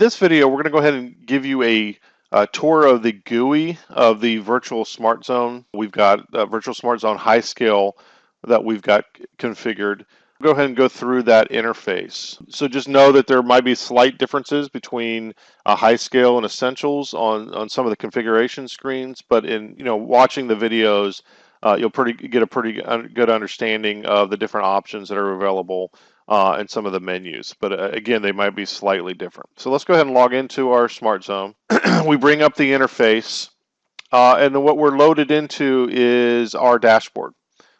This video, we're going to go ahead and give you a tour of the GUI of the virtual SmartZone. We've got virtual SmartZone high scale that we've got configured. Go ahead and go through that interface. So just know that there might be slight differences between a high scale and essentials on some of the configuration screens, but in watching the videos, you'll get a pretty good understanding of the different options that are available and some of the menus, but again, they might be slightly different. So let's go ahead and log into our SmartZone. We bring up the interface, and then what we're loaded into is our dashboard.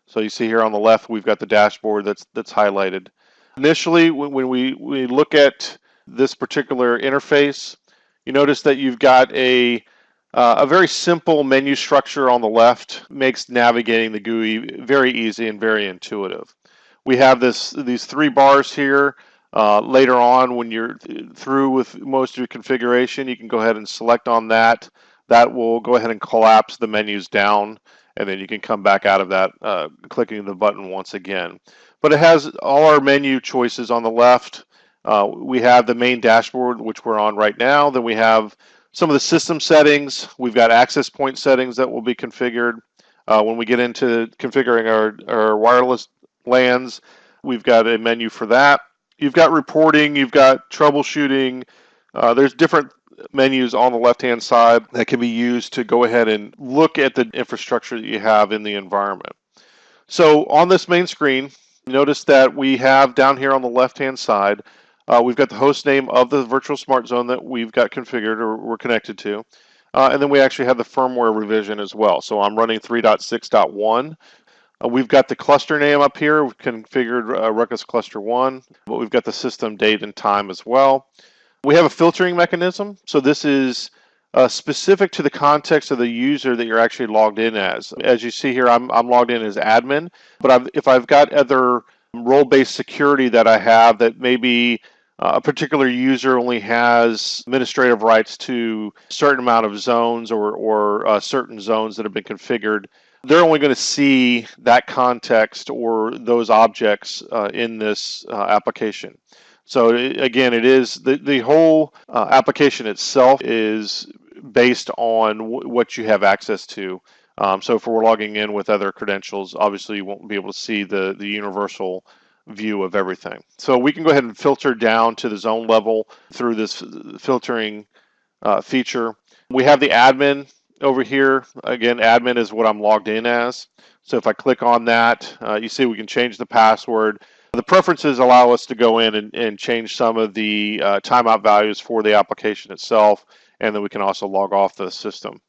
So you see here on the left, we've got the dashboard that's highlighted. Initially, when we look at this particular interface, you notice that you've got a very simple menu structure on the left. Makes navigating the GUI very easy and very intuitive. We have these three bars here. Later on, when you're through with most of your configuration, you can go ahead and select on that. That will go ahead and collapse the menus down, and then you can come back out of that clicking the button once again. But it has all our menu choices on the left. We have the main dashboard, which we're on right now. Then we have some of the system settings. We've got access point settings that will be configured. When we get into configuring our wireless LANs, we've got a menu for that. You've got reporting, you've got troubleshooting. There's different menus on the left-hand side that can be used to go ahead and look at the infrastructure that you have in the environment. So on this main screen, notice that we have down here on the left-hand side, we've got the host name of the virtual SmartZone that we've got configured or we're connected to. And then we actually have the firmware revision as well. So I'm running 3.6.1. We've got the cluster name up here. We've configured Ruckus Cluster 1, but we've got the system date and time as well. We have a filtering mechanism. So this is specific to the context of the user that you're actually logged in as. As you see here, I'm logged in as admin, but if I've got other role-based security that I have that maybe a particular user only has administrative rights to a certain amount of zones or certain zones that have been configured, they're only going to see that context or those objects in this application. So again, it is the whole application itself is based on what you have access to. So if we're logging in with other credentials, obviously you won't be able to see the universal view of everything. So we can go ahead and filter down to the zone level through this filtering feature. We have the admin over here. Again, admin is what I'm logged in as. So if I click on that, you see we can change the password. The preferences allow us to go in and change some of the timeout values for the application itself, and then we can also log off the system.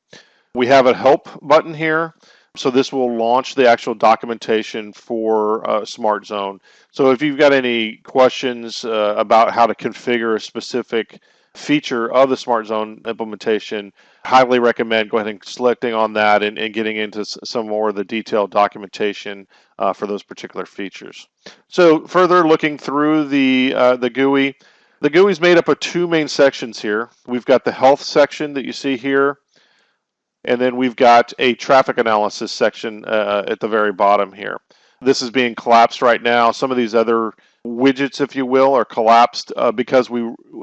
We have a help button here. So this will launch the actual documentation for SmartZone. So if you've got any questions about how to configure a specific feature of the SmartZone implementation, highly recommend go ahead and selecting on that and getting into some more of the detailed documentation for those particular features. So further looking through the GUI, the GUI is made up of two main sections here. We've got the health section that you see here, and then we've got a traffic analysis section at the very bottom here. This is being collapsed right now. Some of these other widgets, if you will, are collapsed because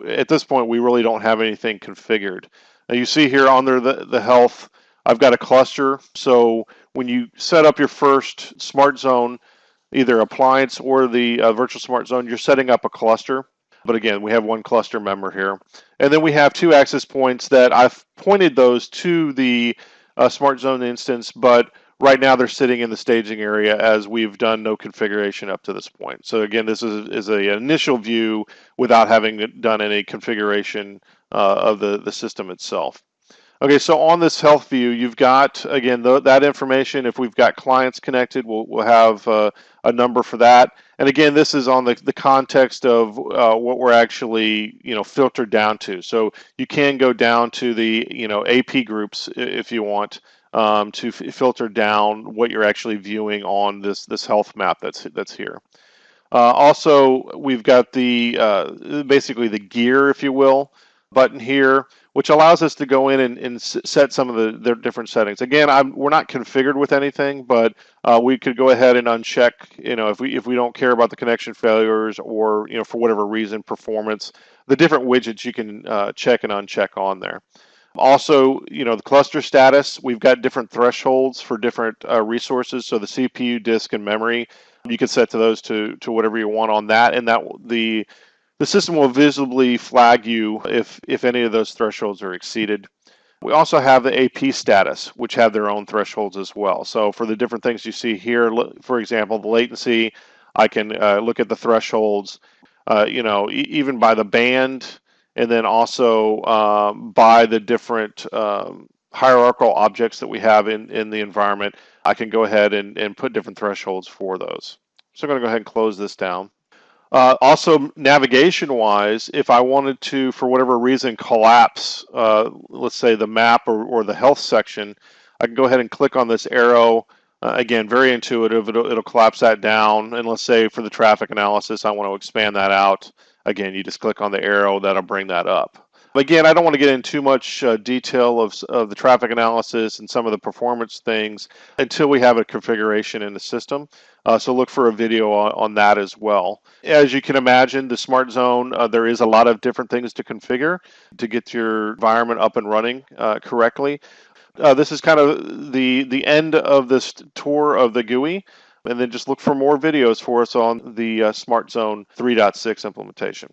at this point, we really don't have anything configured. Now you see here under the health, I've got a cluster. So when you set up your first SmartZone, either appliance or the virtual SmartZone, you're setting up a cluster. But again, we have one cluster member here. And then we have two access points that I've pointed those to the SmartZone instance, but right now they're sitting in the staging area as we've done no configuration up to this point. So again, this is an initial view without having done any configuration of the system itself. Okay, so on this health view, you've got, again, that information. If we've got clients connected, we'll have a number for that. And again, this is on the context of what we're actually, filtered down to. So you can go down to the, AP groups if you want to filter down what you're actually viewing on this health map that's here. Also, we've got the basically the gear, if you will, button here. which allows us to go in and set some of the different settings. Again, we're not configured with anything, but we could go ahead and uncheck, if we don't care about the connection failures or, for whatever reason, performance, the different widgets you can check and uncheck on there. Also, the cluster status, we've got different thresholds for different resources. So the CPU, disk, and memory, you can set to those to whatever you want on that, and that the system will visibly flag you if any of those thresholds are exceeded. We also have the AP status, which have their own thresholds as well. So for the different things you see here, for example, the latency, I can look at the thresholds, even by the band, and then also by the different hierarchical objects that we have in the environment. I can go ahead and put different thresholds for those. So I'm going to go ahead and close this down. Also, navigation-wise, if I wanted to, for whatever reason, collapse, let's say the map or the health section, I can go ahead and click on this arrow. Again, very intuitive. It'll collapse that down. And let's say for the traffic analysis, I want to expand that out. Again, you just click on the arrow. That'll bring that up. Again, I don't want to get into too much detail of the traffic analysis and some of the performance things until we have a configuration in the system. So look for a video on that as well. As you can imagine, the SmartZone, there is a lot of different things to configure to get your environment up and running correctly. This is kind of the end of this tour of the GUI, and then just look for more videos for us on the SmartZone 3.6 implementation.